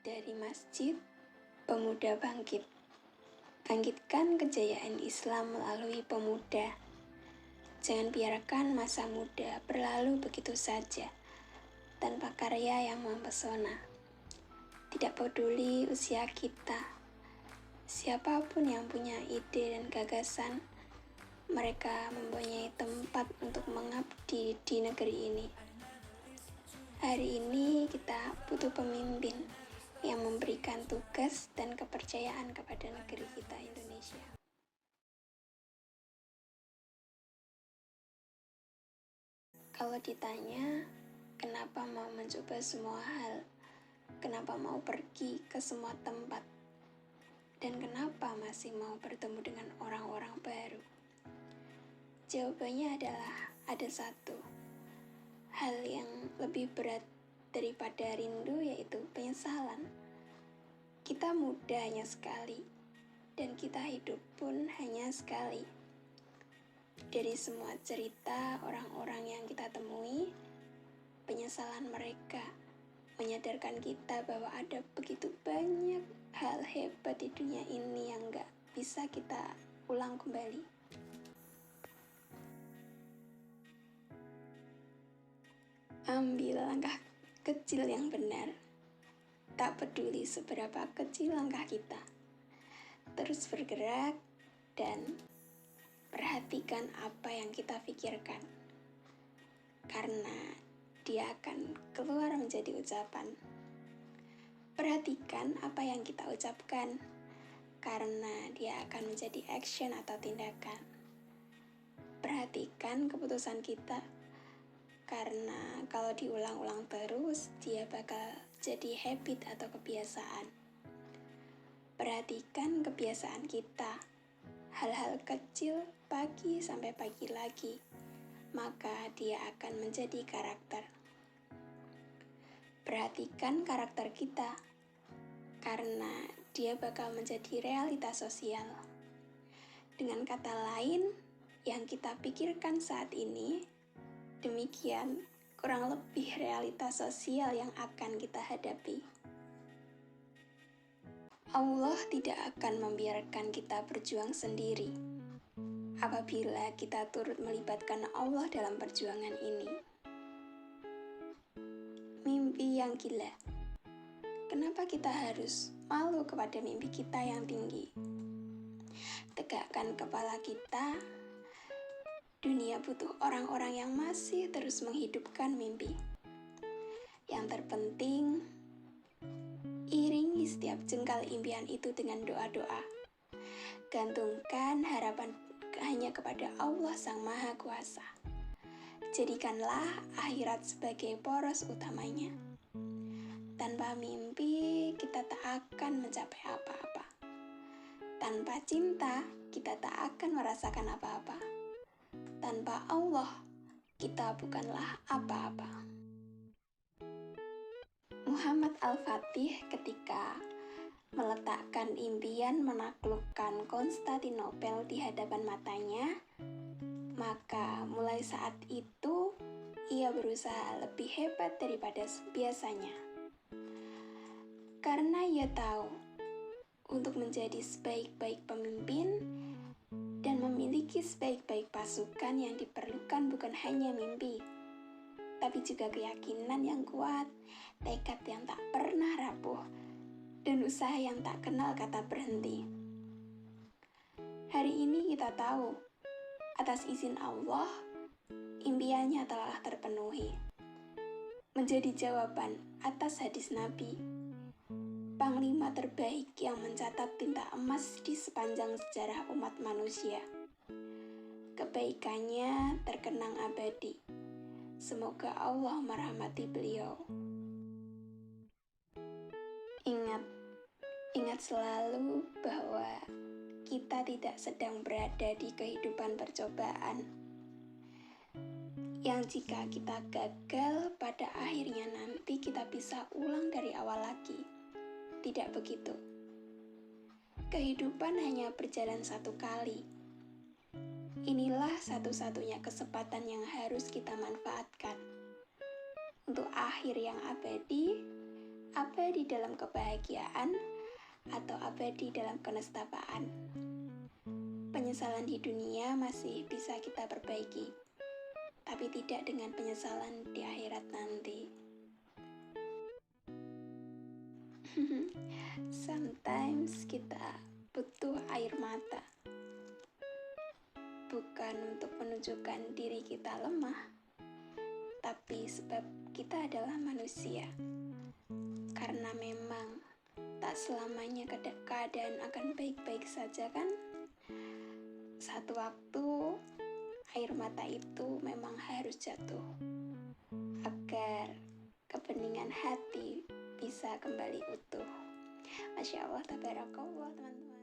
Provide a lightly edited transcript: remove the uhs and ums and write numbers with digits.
Dari masjid, pemuda bangkit. Bangkitkan kejayaan Islam melalui pemuda. Jangan biarkan masa muda berlalu begitu saja, tanpa karya yang mempesona. Tidak peduli usia kita, siapapun yang punya ide dan gagasan, mereka mempunyai tempat untuk mengabdi di negeri ini. Hari ini kita butuh pemimpin yang memberikan tugas dan kepercayaan kepada negeri kita Indonesia. Kalau ditanya, kenapa mau mencoba semua hal? Kenapa mau pergi ke semua tempat? Dan kenapa masih mau bertemu dengan orang-orang baru? Jawabannya adalah ada satu hal yang lebih berat daripada rindu, yaitu penyesalan. Kita muda hanya sekali, dan kita hidup pun hanya sekali. Dari semua cerita orang-orang yang kita temui, penyesalan mereka menyadarkan kita bahwa ada begitu banyak hal hebat di dunia ini yang gak bisa kita ulang kembali. Ambil langkah kecil yang benar. Tak peduli seberapa kecil langkah kita. Terus bergerak dan perhatikan apa yang kita pikirkan. Karena dia akan keluar menjadi ucapan. Perhatikan apa yang kita ucapkan. Karena dia akan menjadi action atau tindakan. Perhatikan keputusan kita. Karena kalau diulang-ulang terus, dia bakal jadi habit atau kebiasaan. Perhatikan kebiasaan kita. Hal-hal kecil pagi sampai pagi lagi, maka dia akan menjadi karakter. Perhatikan karakter kita, karena dia bakal menjadi realitas sosial. Dengan kata lain, yang kita pikirkan saat ini, demikian kurang lebih realitas sosial yang akan kita hadapi. Allah tidak akan membiarkan kita berjuang sendiri apabila kita turut melibatkan Allah dalam perjuangan ini. Mimpi yang gila. Kenapa kita harus malu kepada mimpi kita yang tinggi? Tegakkan kepala kita. Dunia butuh orang-orang yang masih terus menghidupkan mimpi. Yang terpenting, iringi setiap jengkal impian itu dengan doa-doa. Gantungkan harapan hanya kepada Allah Sang Maha Kuasa. Jadikanlah akhirat sebagai poros utamanya. Tanpa mimpi, kita tak akan mencapai apa-apa. Tanpa cinta, kita tak akan merasakan apa-apa. Tanpa Allah, kita bukanlah apa-apa. Muhammad Al-Fatih ketika meletakkan impian menaklukkan Konstantinopel di hadapan matanya, maka mulai saat itu ia berusaha lebih hebat daripada biasanya. Karena ia tahu, untuk menjadi sebaik-baik pemimpin dan memiliki sebaik-baik pasukan yang diperlukan bukan hanya mimpi, tapi juga keyakinan yang kuat, tekad yang tak pernah rapuh, dan usaha yang tak kenal kata berhenti. Hari ini kita tahu, atas izin Allah, impiannya telah terpenuhi. Menjadi jawaban atas hadis Nabi, Panglima terbaik yang mencatat tinta emas di sepanjang sejarah umat manusia. Kebaikannya terkenang abadi. Semoga Allah merahmati beliau. Ingat selalu bahwa kita tidak sedang berada di kehidupan percobaan. Yang jika kita gagal, pada akhirnya nanti kita bisa ulang dari awal lagi. Tidak begitu. Kehidupan hanya berjalan satu kali. Inilah satu-satunya kesempatan yang harus kita manfaatkan. Untuk akhir yang abadi, abadi dalam kebahagiaan atau abadi dalam kenestapaan. Penyesalan di dunia masih bisa kita perbaiki, tapi tidak dengan penyesalan di akhirat nanti. Sometimes kita butuh air mata, bukan untuk menunjukkan diri kita lemah, tapi sebab kita adalah manusia. Karena memang tak selamanya keadaan akan baik-baik saja kan? Satu waktu air mata itu memang harus jatuh agar kebeningan hati bisa kembali utuh. Masya Allah, tabarakallah teman-teman.